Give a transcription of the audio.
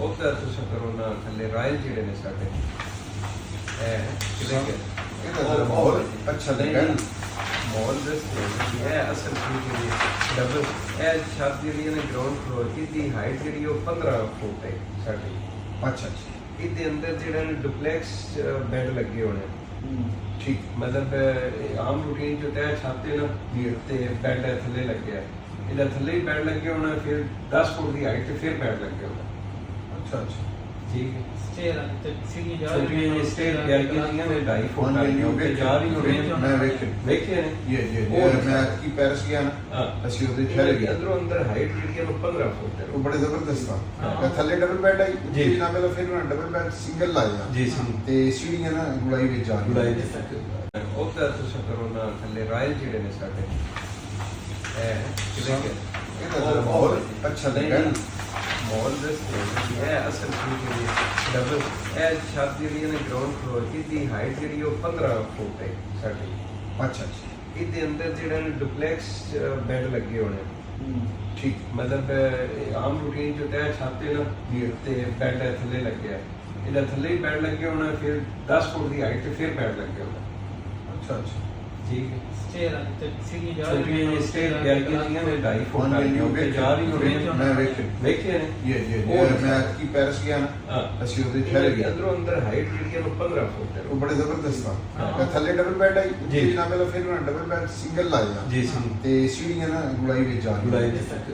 ਉਹਦਾ ਤੁਸੀਂ ਕਰੋ ਨਾ ਥੱਲੇ ਰਾਇਲ ਜਿਹੜੇ ਨੇ ਸਾਡੇ ਇਹਦਾ ਮਾਹੌਲ ਅੱਛਾ ਲੱਗਾ ਨਾ। ਮਾਹੌਲ ਦੱਸਦੇ ਇਹ ਅਸਲ ਚੀਜ਼ ਜਿਹੜੀ ਡਬਲ ਇਹ ਛੱਤ ਜਿਹੜੀ ਨੇ ਗਰਾਊਂਡ ਫਲੋਰ ਦੀ ਹਾਈਟ ਜਿਹੜੀ ਉਹ 15 ਫੁੱਟ ਹੈ ਸਾਡੀ। ਅੱਛਾ ਅੱਛਾ ਇਹਦੇ ਅੰਦਰ ਜਿਹੜਾ ਨੇ ਡੁਪਲੈਕਸ ਬੈੱਡ ਲੱਗੇ ਹੋਣੇ ਠੀਕ। ਮਤਲਬ ਆਮ ਰੂਟੀਨ ਜੋ ਤੈ ਛੱਤ ਹੈ ਨਾ ਤੇ ਬੈੱਡ ਥੱਲੇ ਲੱਗਿਆ ਇਹਦਾ ਥੱਲੇ ਹੀ ਬੈੱਡ ਲੱਗੇ ਹੋਣਾ ਫਿਰ 10 ਫੁੱਟ ਦੀ ਹਾਈਟ ਤੇ ਫਿਰ ਬੈੱਡ ਲੱਗੇ ਹੋਣਾ। ਅੱਛਾ ਅੱਛਾ ਠੀਕ ਹੈ ਸਟੇਅਰ ਤੇ ਸੀੜੀ ਜਾ ਛੋਟੀਆਂ ਸਟੇਅਰ ਤਿਆਰ ਕੀਤੀਆਂ ਨੇ 2.5 ਫੁੱਟ ਵਾਲੀਆਂ ਉੱਤੇ ਜਾ ਰਹੀ ਹੋਣੀ ਮੈਂ ਵੇਖੇ ਵੇਖਿਆ ਨੇ ਇਹ ਮੈਂ ਕੀ ਪੈਰਿਸ ਗਿਆ ਨਾ ਹਾਂ ਅਸੀਂ ਉਹਦੇ ਠਹਿਰੇ ਗਏ। ਅੰਦਰੋਂ ਅੰਦਰ ਹਾਈਟ ਜਿਹੜੀ ਹੈ ਉਹ 15 ਫੁੱਟ ਹੈ। ਉਹ ਬੜੇ ਜ਼ਬਰਦਸਤ ਆ ਹਾਂ। ਥੱਲੇ ਡਬਲ ਬੈੱਡ ਆਈ ਜੀ। ਜੀ ਨਾ ਪਹਿਲਾਂ ਫਿਰ ਉਹਨਾਂ ਡਬਲ ਬੈੱਡ ਸਿੰਗਲ ਲਾਇਆ ਜੀ ਸੀ ਤੇ ਸੀੜੀਆਂ ਨਾ ਗੁਲਾਈ ਵਿੱਚ ਆ ਗੁਲਾਈ ਗਈ। ਦੇ ਤੱਕ ਉਹਦਾ ਤੁਸੀਂ ਕਰੋ ਨਾ ਥੱਲੇ ਰਾਇਲ ਜਿਹੜੇ ਨੇ ਸਾਡੇ ਇਹਦਾ ਮਾਹੌਲ ਅੱਛਾ ਲੱਗਾ ਨਾ। ਮਾਹੌਲ ਦੱਸਦੇ ਇਹ ਅਸਲ ਚੀਜ਼ ਜਿਹੜੀ ਡਬਲ ਇਹ ਛੱਤ ਜਿਹੜੀ ਨੇ ਗਰਾਊਂਡ ਫਲੋਰ ਦੀ ਹਾਈਟ ਜਿਹੜੀ ਉਹ 15 ਫੁੱਟ ਹੈ ਸਾਡੀ। ਅੱਛਾ ਅੱਛਾ ਇਹਦੇ ਅੰਦਰ ਜਿਹੜਾ ਨੇ ਡੁਪਲੈਕਸ ਬੈੱਡ ਲੱਗੇ ਹੋਣੇ ਠੀਕ। ਮਤਲਬ ਆਮ ਰੂਟੀਨ ਜੋ ਤੈ ਛੱਤ ਹੈ ਨਾ ਤੇ ਬੈੱਡ ਥੱਲੇ ਲੱਗਿਆ ਇਹਦਾ ਥੱਲੇ ਹੀ ਬੈੱਡ ਲੱਗੇ ਹੋਣਾ ਫਿਰ 10 ਫੁੱਟ ਦੀ ਹਾਈਟ ਤੇ ਫਿਰ ਬੈੱਡ ਲੱਗੇ ਹੋਣਾ। ਅੱਛਾ ਅੱਛਾ ਠੀਕ ਹੈ ਸਟੇਅਰ ਤੇ ਸੀੜੀ ਜਾ ਛੋਟੀਆਂ ਸਟੇਅਰ ਤਿਆਰ ਕੀਤੀਆਂ ਨੇ 2.5 ਫੁੱਟ ਵਾਲੀਆਂ ਉੱਤੇ ਜਾ ਰਹੀ ਹੋਣੀ ਮੈਂ ਵੇਖੇ ਵੇਖਿਆ ਨੇ ਇਹ ਮੈਂ ਕੀ ਪੈਰਿਸ ਗਿਆ ਨਾ ਹਾਂ ਅਸੀਂ ਉਹਦੇ ਠਹਿਰੇ ਗਏ। ਅੰਦਰੋਂ ਅੰਦਰ ਹਾਈਟ ਜਿਹੜੀ ਹੈ ਉਹ 15 ਫੁੱਟ ਹੈ। ਉਹ ਬੜੇ ਜ਼ਬਰਦਸਤ ਆ ਹਾਂ। ਥੱਲੇ ਡਬਲ ਬੈੱਡ ਆਈ ਜੀ। ਜੀ ਨਾ ਪਹਿਲਾਂ ਫਿਰ ਉਹਨਾਂ ਡਬਲ ਬੈੱਡ ਸਿੰਗਲ ਲਾਇਆ ਜੀ ਸੀ ਤੇ ਸੀੜੀਆਂ ਨਾ ਗੁਲਾਈ ਵਿੱਚ ਆ ਗਈ। ਗੁਲਾਈ ਦੇ ਤੱਕ